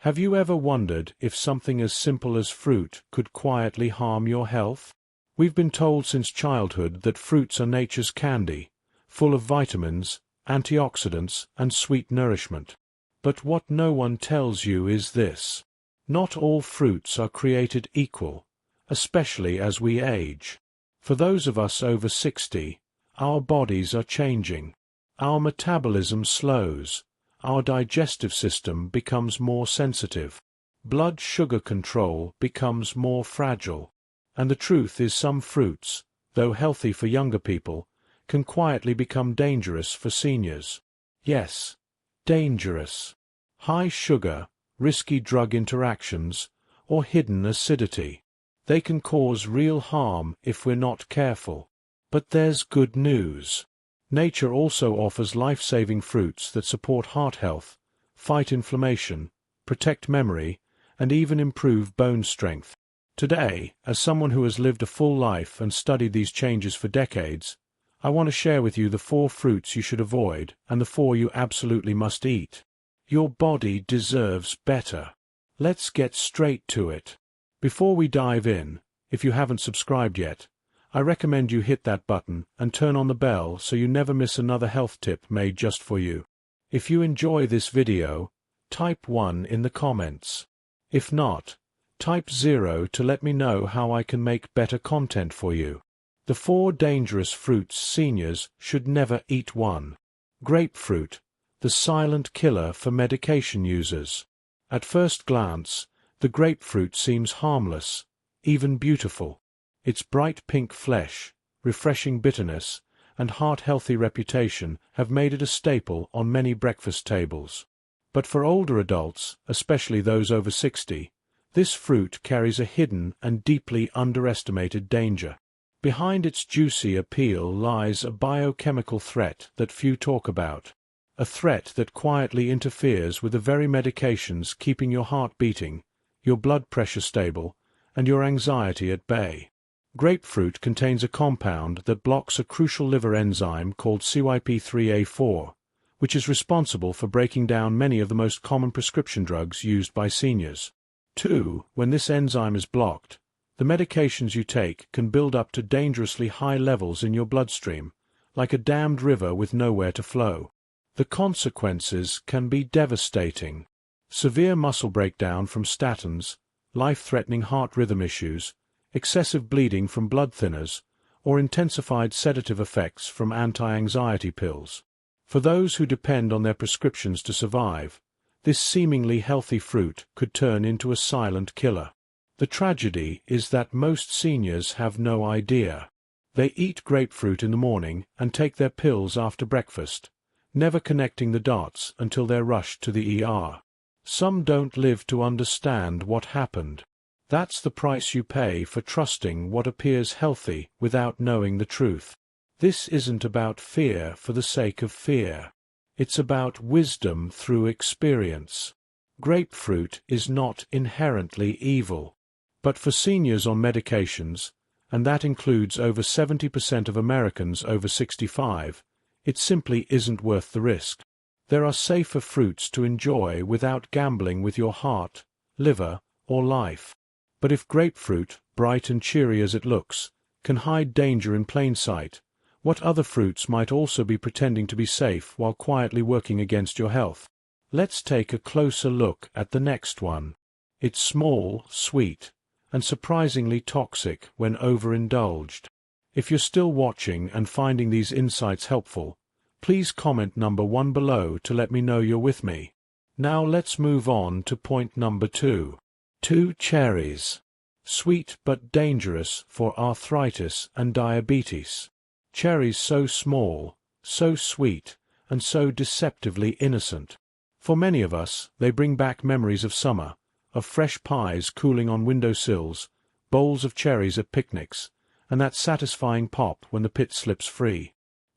Have you ever wondered if something as simple as fruit could quietly harm your health? We've been told since childhood that fruits are nature's candy, full of vitamins, antioxidants, and sweet nourishment. But what no one tells you is this: not all fruits are created equal, especially as we age. For those of us over 60, our bodies are changing. Our metabolism slows. Our digestive system becomes more sensitive. Blood sugar control becomes more fragile. And the truth is, some fruits, though healthy for younger people, can quietly become dangerous for seniors. Yes, dangerous. High sugar, risky drug interactions, or hidden acidity. They can cause real harm if we're not careful. But there's good news. Nature also offers life-saving fruits that support heart health, fight inflammation, protect memory, and even improve bone strength. Today, as someone who has lived a full life and studied these changes for decades, I want to share with you the 4 fruits you should avoid and the 4 you absolutely must eat. Your body deserves better. Let's get straight to it. Before we dive in, if you haven't subscribed yet, I recommend you hit that button and turn on the bell so you never miss another health tip made just for you. If you enjoy this video, type 1 in the comments. If not, type 0 to let me know how I can make better content for you. The 4 dangerous fruits seniors should never eat. 1. Grapefruit, the silent killer for medication users. At first glance, the grapefruit seems harmless, even beautiful. Its bright pink flesh, refreshing bitterness, and heart-healthy reputation have made it a staple on many breakfast tables. But for older adults, especially those over 60, this fruit carries a hidden and deeply underestimated danger. Behind its juicy appeal lies a biochemical threat that few talk about. A threat that quietly interferes with the very medications keeping your heart beating, your blood pressure stable, and your anxiety at bay. Grapefruit contains a compound that blocks a crucial liver enzyme called CYP3A4, which is responsible for breaking down many of the most common prescription drugs used by seniors. 2. When this enzyme is blocked, the medications you take can build up to dangerously high levels in your bloodstream, like a dammed river with nowhere to flow. The consequences can be devastating. Severe muscle breakdown from statins, life-threatening heart rhythm issues, excessive bleeding from blood thinners, or intensified sedative effects from anti-anxiety pills. For those who depend on their prescriptions to survive, this seemingly healthy fruit could turn into a silent killer. The tragedy is that most seniors have no idea. They eat grapefruit in the morning and take their pills after breakfast, never connecting the dots until they're rushed to the ER. Some don't live to understand what happened. That's the price you pay for trusting what appears healthy without knowing the truth. This isn't about fear for the sake of fear. It's about wisdom through experience. Grapefruit is not inherently evil. But for seniors on medications, and that includes over 70% of Americans over 65, it simply isn't worth the risk. There are safer fruits to enjoy without gambling with your heart, liver, or life. But if grapefruit, bright and cheery as it looks, can hide danger in plain sight, what other fruits might also be pretending to be safe while quietly working against your health? Let's take a closer look at the next one. It's small, sweet, and surprisingly toxic when overindulged. If you're still watching and finding these insights helpful, please comment number 1 below to let me know you're with me. Now let's move on to point number 2. 2. Cherries. Sweet but dangerous for arthritis and diabetes. Cherries so small, so sweet, and so deceptively innocent. For many of us, they bring back memories of summer, of fresh pies cooling on windowsills, bowls of cherries at picnics, and that satisfying pop when the pit slips free.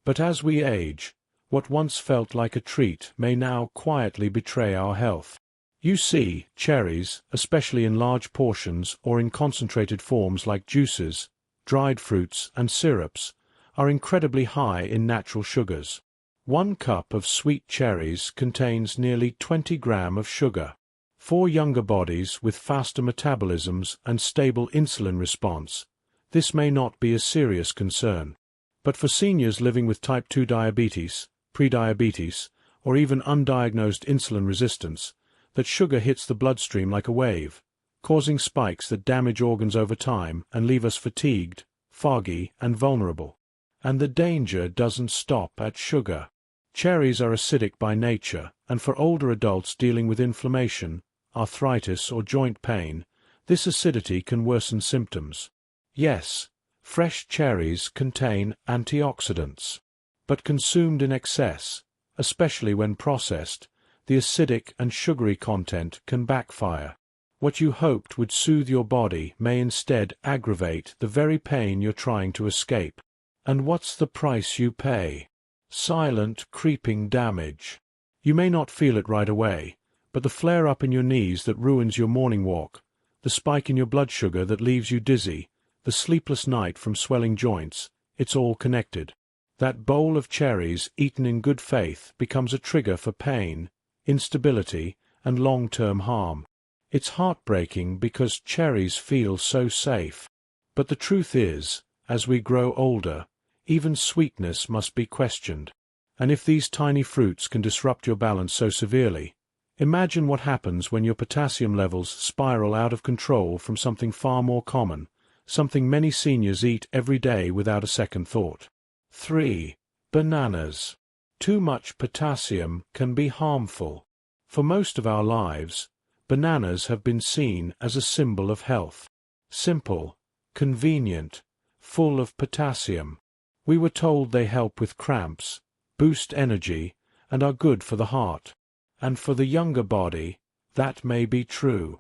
But as we age, what once felt like a treat may now quietly betray our health. You see, cherries, especially in large portions or in concentrated forms like juices, dried fruits, and syrups, are incredibly high in natural sugars. 1 cup of sweet cherries contains nearly 20 grams of sugar. For younger bodies with faster metabolisms and stable insulin response, this may not be a serious concern. But for seniors living with type 2 diabetes, prediabetes, or even undiagnosed insulin resistance, that sugar hits the bloodstream like a wave, causing spikes that damage organs over time and leave us fatigued, foggy, and vulnerable. And the danger doesn't stop at sugar. Cherries are acidic by nature, and for older adults dealing with inflammation, arthritis, or joint pain, this acidity can worsen symptoms. Yes, fresh cherries contain antioxidants. But consumed in excess, especially when processed, the acidic and sugary content can backfire. What you hoped would soothe your body may instead aggravate the very pain you're trying to escape. And what's the price you pay? Silent, creeping damage. You may not feel it right away, but the flare-up in your knees that ruins your morning walk, the spike in your blood sugar that leaves you dizzy, the sleepless night from swelling joints, it's all connected. That bowl of cherries eaten in good faith becomes a trigger for pain, instability, and long-term harm. It's heartbreaking because cherries feel so safe. But the truth is, as we grow older, even sweetness must be questioned. And if these tiny fruits can disrupt your balance so severely, imagine what happens when your potassium levels spiral out of control from something far more common, something many seniors eat every day without a second thought. 3. Bananas. Too much potassium can be harmful. For most of our lives, bananas have been seen as a symbol of health. Simple, convenient, full of potassium. We were told they help with cramps, boost energy, and are good for the heart. And for the younger body, that may be true.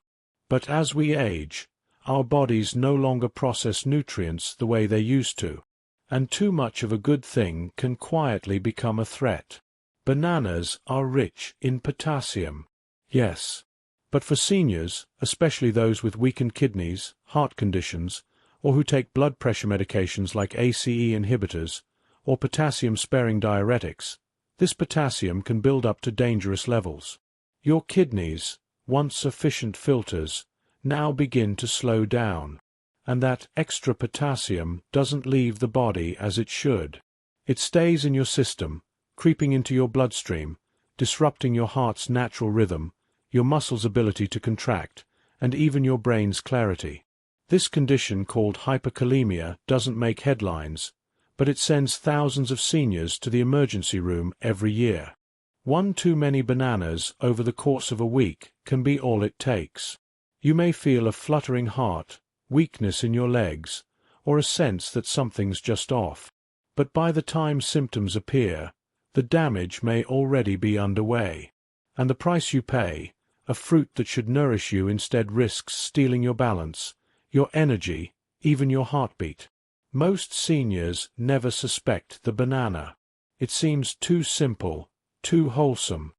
But as we age, our bodies no longer process nutrients the way they used to. And too much of a good thing can quietly become a threat. Bananas are rich in potassium. Yes. But for seniors, especially those with weakened kidneys, heart conditions, or who take blood pressure medications like ACE inhibitors, or potassium-sparing diuretics, this potassium can build up to dangerous levels. Your kidneys, once efficient filters, now begin to slow down. And that extra potassium doesn't leave the body as it should. It stays in your system, creeping into your bloodstream, disrupting your heart's natural rhythm, your muscles' ability to contract, and even your brain's clarity. This condition called hyperkalemia doesn't make headlines, but it sends thousands of seniors to the emergency room every year. One too many bananas over the course of a week can be all it takes. You may feel a fluttering heart, weakness in your legs, or a sense that something's just off. But by the time symptoms appear, the damage may already be underway. And the price you pay, a fruit that should nourish you instead risks stealing your balance, your energy, even your heartbeat. Most seniors never suspect the banana. It seems too simple, too wholesome.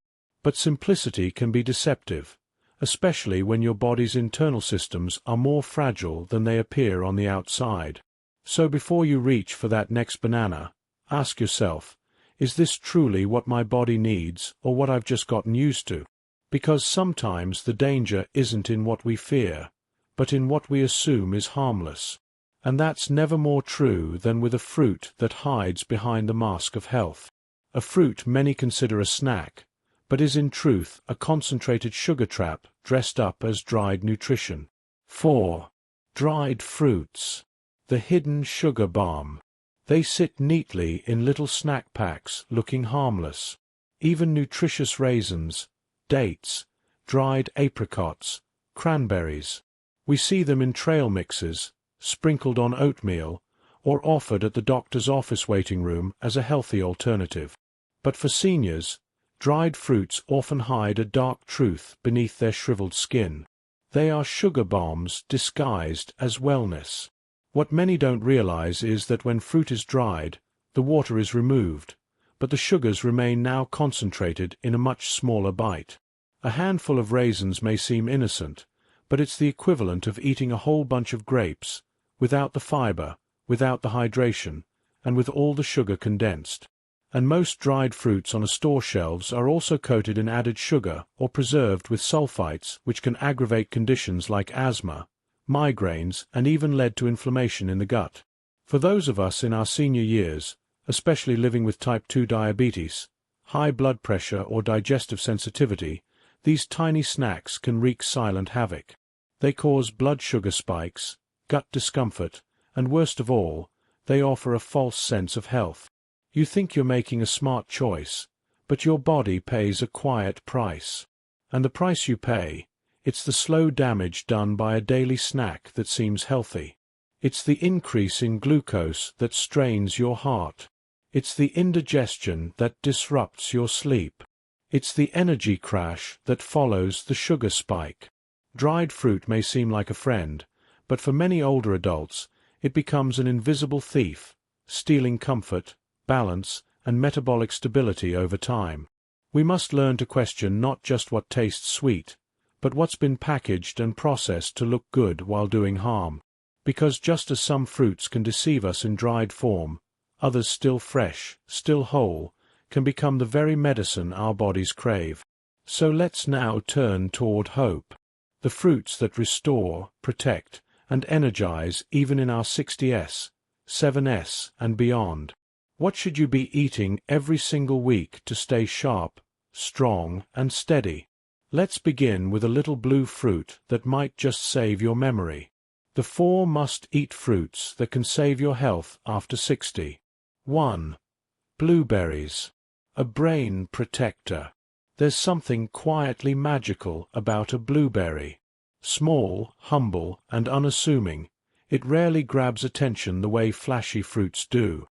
But simplicity can be deceptive, especially when your body's internal systems are more fragile than they appear on the outside. So before you reach for that next banana, ask yourself, is this truly what my body needs or what I've just gotten used to? Because sometimes the danger isn't in what we fear, but in what we assume is harmless. And that's never more true than with a fruit that hides behind the mask of health. A fruit many consider a snack, but is in truth a concentrated sugar trap dressed up as dried nutrition. 4. Dried fruits. The hidden sugar bomb. They sit neatly in little snack packs looking harmless. Even nutritious raisins, dates, dried apricots, cranberries. We see them in trail mixes, sprinkled on oatmeal, or offered at the doctor's office waiting room as a healthy alternative. But for seniors, dried fruits often hide a dark truth beneath their shriveled skin. They are sugar bombs disguised as wellness. What many don't realize is that when fruit is dried, the water is removed, but the sugars remain now concentrated in a much smaller bite. A handful of raisins may seem innocent, but it's the equivalent of eating a whole bunch of grapes, without the fiber, without the hydration, and with all the sugar condensed. And most dried fruits on a store shelves are also coated in added sugar or preserved with sulfites, which can aggravate conditions like asthma, migraines, and even lead to inflammation in the gut. For those of us in our senior years, especially living with type 2 diabetes, high blood pressure or digestive sensitivity, these tiny snacks can wreak silent havoc. They cause blood sugar spikes, gut discomfort, and worst of all, they offer a false sense of health. You think you're making a smart choice, but your body pays a quiet price. And the price you pay, it's the slow damage done by a daily snack that seems healthy. It's the increase in glucose that strains your heart. It's the indigestion that disrupts your sleep. It's the energy crash that follows the sugar spike. Dried fruit may seem like a friend, but for many older adults, it becomes an invisible thief, stealing comfort, balance, and metabolic stability over time. We must learn to question not just what tastes sweet, but what's been packaged and processed to look good while doing harm. Because just as some fruits can deceive us in dried form, others still fresh, still whole, can become the very medicine our bodies crave. So let's now turn toward hope. The fruits that restore, protect, and energize even in our 60s, 7s, and beyond. What should you be eating every single week to stay sharp, strong, and steady? Let's begin with a little blue fruit that might just save your memory. The 4 must-eat fruits that can save your health after 60. 1. Blueberries. A brain protector. There's something quietly magical about a blueberry. Small, humble, and unassuming, it rarely grabs attention the way flashy fruits do.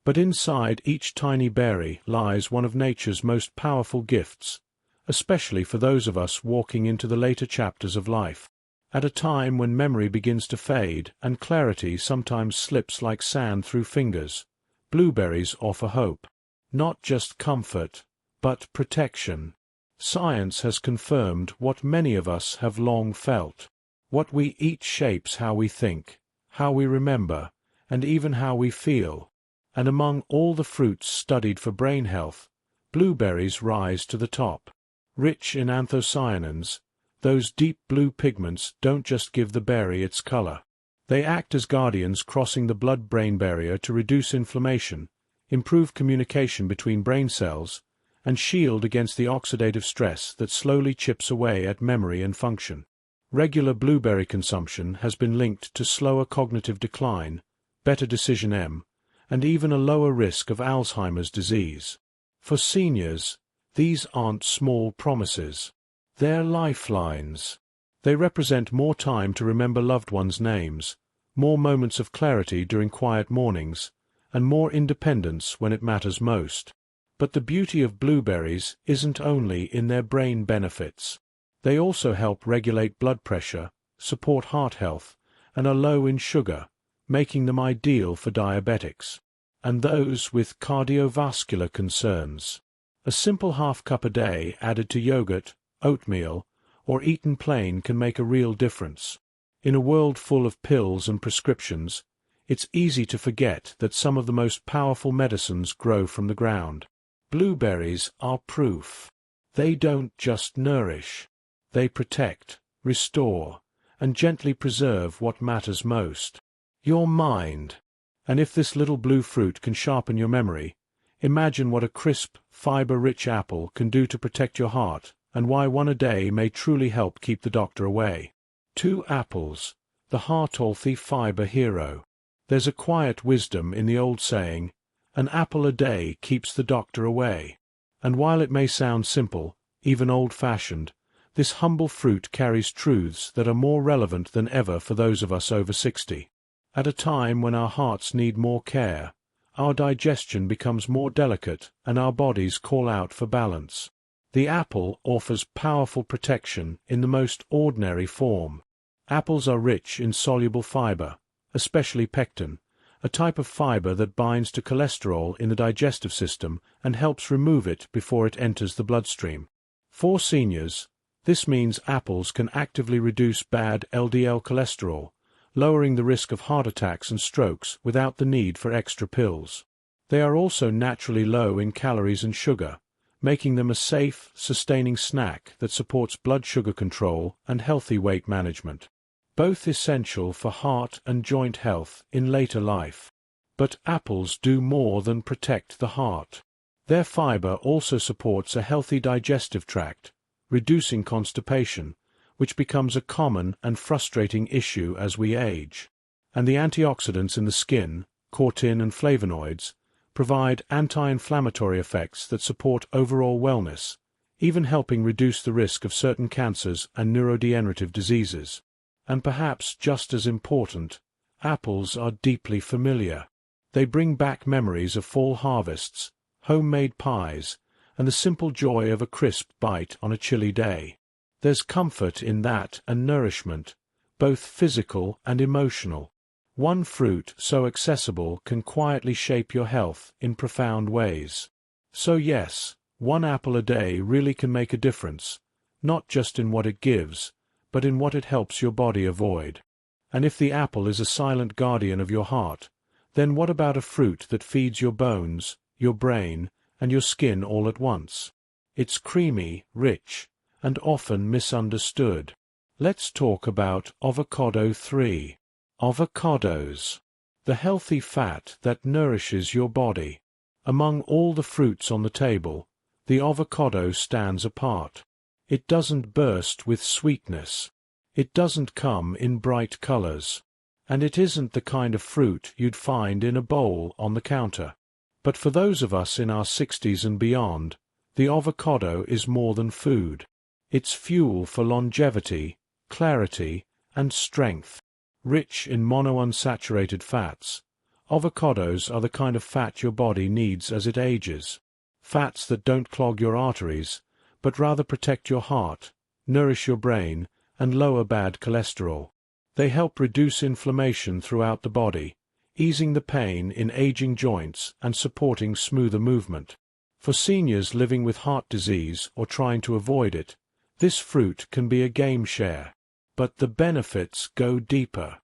But inside each tiny berry lies one of nature's most powerful gifts, especially for those of us walking into the later chapters of life. At a time when memory begins to fade and clarity sometimes slips like sand through fingers, blueberries offer hope. Not just comfort, but protection. Science has confirmed what many of us have long felt. What we eat shapes how we think, how we remember, and even how we feel. And among all the fruits studied for brain health, blueberries rise to the top. Rich in anthocyanins, those deep blue pigments don't just give the berry its color. They act as guardians crossing the blood-brain barrier to reduce inflammation, improve communication between brain cells, and shield against the oxidative stress that slowly chips away at memory and function. Regular blueberry consumption has been linked to slower cognitive decline, better decision and even a lower risk of Alzheimer's disease. For seniors, these aren't small promises. They're lifelines. They represent more time to remember loved ones' names, more moments of clarity during quiet mornings, and more independence when it matters most. But the beauty of blueberries isn't only in their brain benefits. They also help regulate blood pressure, support heart health, and are low in sugar, making them ideal for diabetics and those with cardiovascular concerns. A simple half cup a day added to yogurt, oatmeal, or eaten plain can make a real difference. In a world full of pills and prescriptions, it's easy to forget that some of the most powerful medicines grow from the ground. Blueberries are proof. They don't just nourish. They protect, restore, and gently preserve what matters most: your mind. And if this little blue fruit can sharpen your memory, imagine what a crisp, fiber-rich apple can do to protect your heart, and why one a day may truly help keep the doctor away. 2 apples, the heart-healthy fiber hero. There's a quiet wisdom in the old saying, "An apple a day keeps the doctor away." And while it may sound simple, even old-fashioned, this humble fruit carries truths that are more relevant than ever for those of us over 60. At a time when our hearts need more care, our digestion becomes more delicate, and our bodies call out for balance. The apple offers powerful protection in the most ordinary form. Apples are rich in soluble fiber, especially pectin, a type of fiber that binds to cholesterol in the digestive system and helps remove it before it enters the bloodstream. For seniors, this means apples can actively reduce bad LDL cholesterol, lowering the risk of heart attacks and strokes without the need for extra pills. They are also naturally low in calories and sugar, making them a safe, sustaining snack that supports blood sugar control and healthy weight management. Both essential for heart and joint health in later life. But apples do more than protect the heart. Their fiber also supports a healthy digestive tract, reducing constipation, which becomes a common and frustrating issue as we age. And the antioxidants in the skin, cortin and flavonoids, provide anti-inflammatory effects that support overall wellness, even helping reduce the risk of certain cancers and neurodegenerative diseases. And perhaps just as important, apples are deeply familiar. They bring back memories of fall harvests, homemade pies, and the simple joy of a crisp bite on a chilly day. There's comfort in that and nourishment, both physical and emotional. One fruit so accessible can quietly shape your health in profound ways. So yes, one apple a day really can make a difference, not just in what it gives, but in what it helps your body avoid. And if the apple is a silent guardian of your heart, then what about a fruit that feeds your bones, your brain, and your skin all at once? It's creamy, rich, and often misunderstood. Let's talk about avocado 3. Avocados. The healthy fat that nourishes your body. Among all the fruits on the table, the avocado stands apart. It doesn't burst with sweetness. It doesn't come in bright colors. And it isn't the kind of fruit you'd find in a bowl on the counter. But for those of us in our 60s and beyond, the avocado is more than food. It's fuel for longevity, clarity, and strength. Rich in monounsaturated fats, avocados are the kind of fat your body needs as it ages. Fats that don't clog your arteries, but rather protect your heart, nourish your brain, and lower bad cholesterol. They help reduce inflammation throughout the body, easing the pain in aging joints and supporting smoother movement. For seniors living with heart disease or trying to avoid it, this fruit can be a game share. But the benefits go deeper.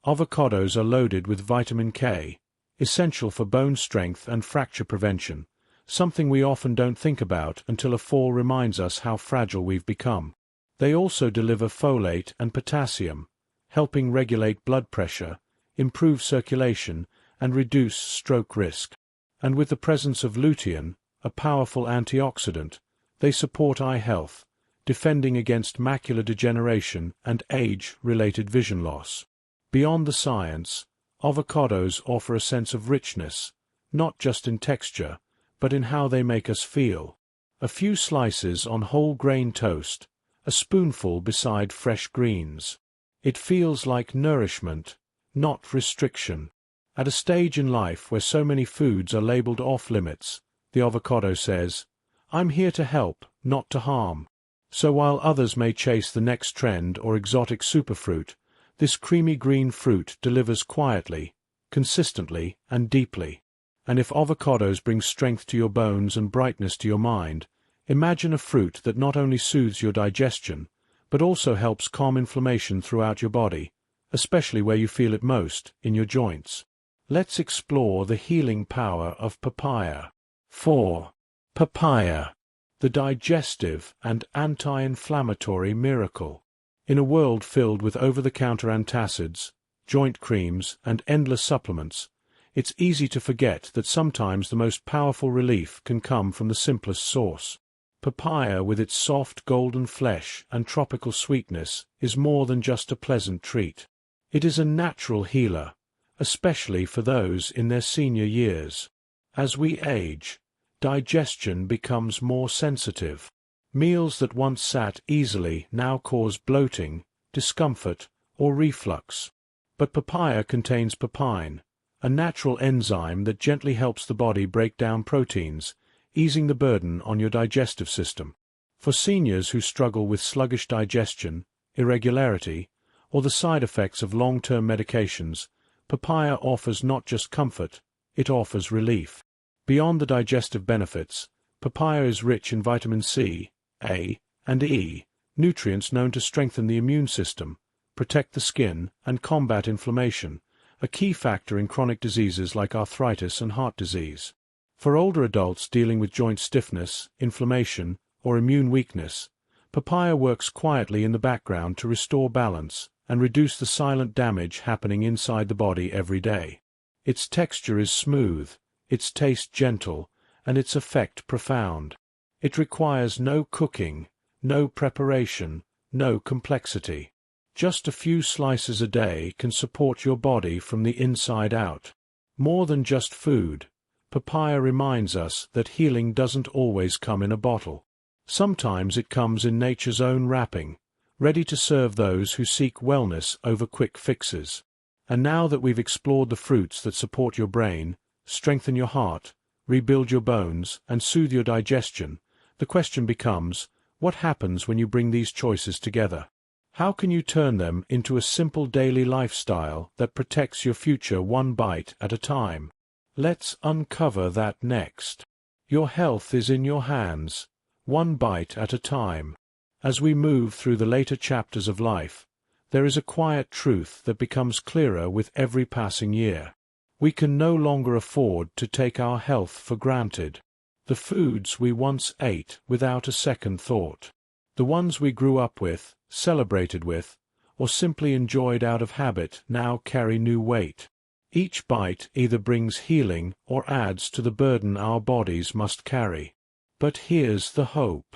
Avocados are loaded with vitamin K, essential for bone strength and fracture prevention, something we often don't think about until a fall reminds us how fragile we've become. They also deliver folate and potassium, helping regulate blood pressure, improve circulation, and reduce stroke risk. And with the presence of lutein, a powerful antioxidant, they support eye health, defending against macular degeneration and age-related vision loss. Beyond the science, avocados offer a sense of richness, not just in texture, but in how they make us feel. A few slices on whole grain toast, a spoonful beside fresh greens. It feels like nourishment, not restriction. At a stage in life where so many foods are labeled off-limits, the avocado says, "I'm here to help, not to harm." So while others may chase the next trend or exotic superfruit, this creamy green fruit delivers quietly, consistently, and deeply. And if avocados bring strength to your bones and brightness to your mind, imagine a fruit that not only soothes your digestion, but also helps calm inflammation throughout your body, especially where you feel it most, in your joints. Let's explore the healing power of papaya. 4. Papaya. The digestive and anti-inflammatory miracle. In a world filled with over-the-counter antacids, joint creams, and endless supplements, it's easy to forget that sometimes the most powerful relief can come from the simplest source. Papaya, with its soft golden flesh and tropical sweetness, is more than just a pleasant treat. It is a natural healer, especially for those in their senior years. As we age, digestion becomes more sensitive. Meals that once sat easily now cause bloating, discomfort, or reflux. But papaya contains papain, a natural enzyme that gently helps the body break down proteins, easing the burden on your digestive system. For seniors who struggle with sluggish digestion, irregularity, or the side effects of long-term medications, papaya offers not just comfort, it offers relief. Beyond the digestive benefits, papaya is rich in vitamin C, A, and E, nutrients known to strengthen the immune system, protect the skin, and combat inflammation, a key factor in chronic diseases like arthritis and heart disease. For older adults dealing with joint stiffness, inflammation, or immune weakness, papaya works quietly in the background to restore balance and reduce the silent damage happening inside the body every day. Its texture is smooth, its taste gentle, and its effect profound. It requires no cooking, no preparation, no complexity. Just a few slices a day can support your body from the inside out. More than just food, papaya reminds us that healing doesn't always come in a bottle. Sometimes it comes in nature's own wrapping, ready to serve those who seek wellness over quick fixes. And now that we've explored the fruits that support your brain, strengthen your heart, rebuild your bones, and soothe your digestion, the question becomes, what happens when you bring these choices together? How can you turn them into a simple daily lifestyle that protects your future one bite at a time? Let's uncover that next. Your health is in your hands, one bite at a time. As we move through the later chapters of life, there is a quiet truth that becomes clearer with every passing year. We can no longer afford to take our health for granted. The foods we once ate without a second thought, the ones we grew up with, celebrated with, or simply enjoyed out of habit now carry new weight. Each bite either brings healing or adds to the burden our bodies must carry. But here's the hope.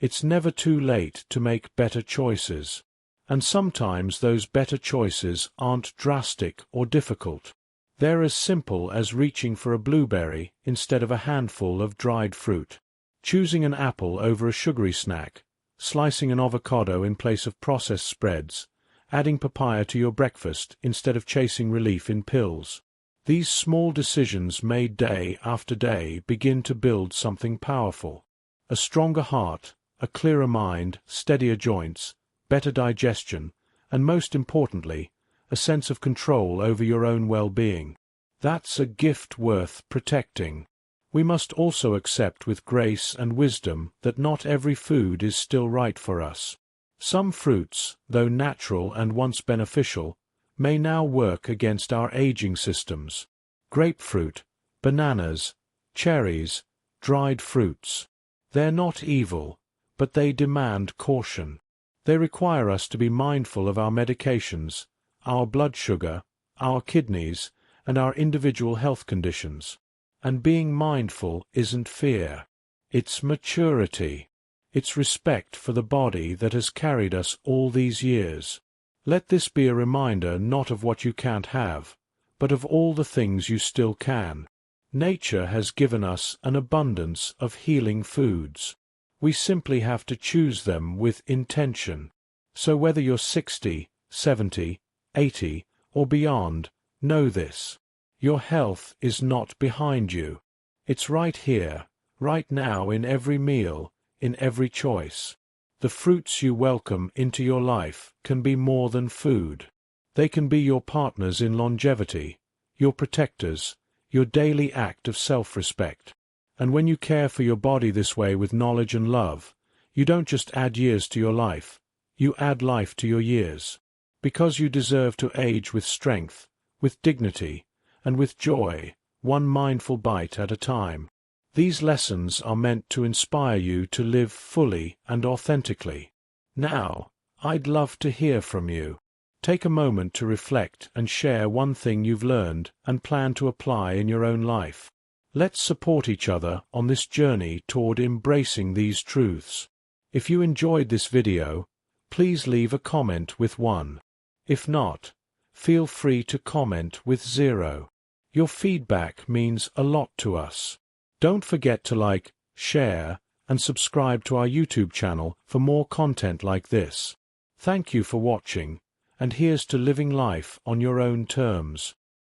It's never too late to make better choices. And sometimes those better choices aren't drastic or difficult. They're as simple as reaching for a blueberry instead of a handful of dried fruit, choosing an apple over a sugary snack, slicing an avocado in place of processed spreads, adding papaya to your breakfast instead of chasing relief in pills. These small decisions made day after day begin to build something powerful. A stronger heart, a clearer mind, steadier joints, better digestion, and most importantly, a sense of control over your own well-being. That's a gift worth protecting. We must also accept with grace and wisdom that not every food is still right for us. Some fruits, though natural and once beneficial, may now work against our aging systems. Grapefruit, bananas, cherries, dried fruits. They're not evil, but they demand caution. They require us to be mindful of our medications, our blood sugar, our kidneys, and our individual health conditions. And being mindful isn't fear. It's maturity. It's respect for the body that has carried us all these years. Let this be a reminder not of what you can't have, but of all the things you still can. Nature has given us an abundance of healing foods. We simply have to choose them with intention. So whether you're 60, 70, 80, or beyond, know this. Your health is not behind you. It's right here, right now in every meal, in every choice. The fruits you welcome into your life can be more than food. They can be your partners in longevity, your protectors, your daily act of self-respect. And when you care for your body this way with knowledge and love, you don't just add years to your life, you add life to your years. Because you deserve to age with strength, with dignity, and with joy, one mindful bite at a time. These lessons are meant to inspire you to live fully and authentically. Now, I'd love to hear from you. Take a moment to reflect and share one thing you've learned and plan to apply in your own life. Let's support each other on this journey toward embracing these truths. If you enjoyed this video, please leave a comment with 1. If not, feel free to comment with 0. Your feedback means a lot to us. Don't forget to like, share, and subscribe to our YouTube channel for more content like this. Thank you for watching, and here's to living life on your own terms.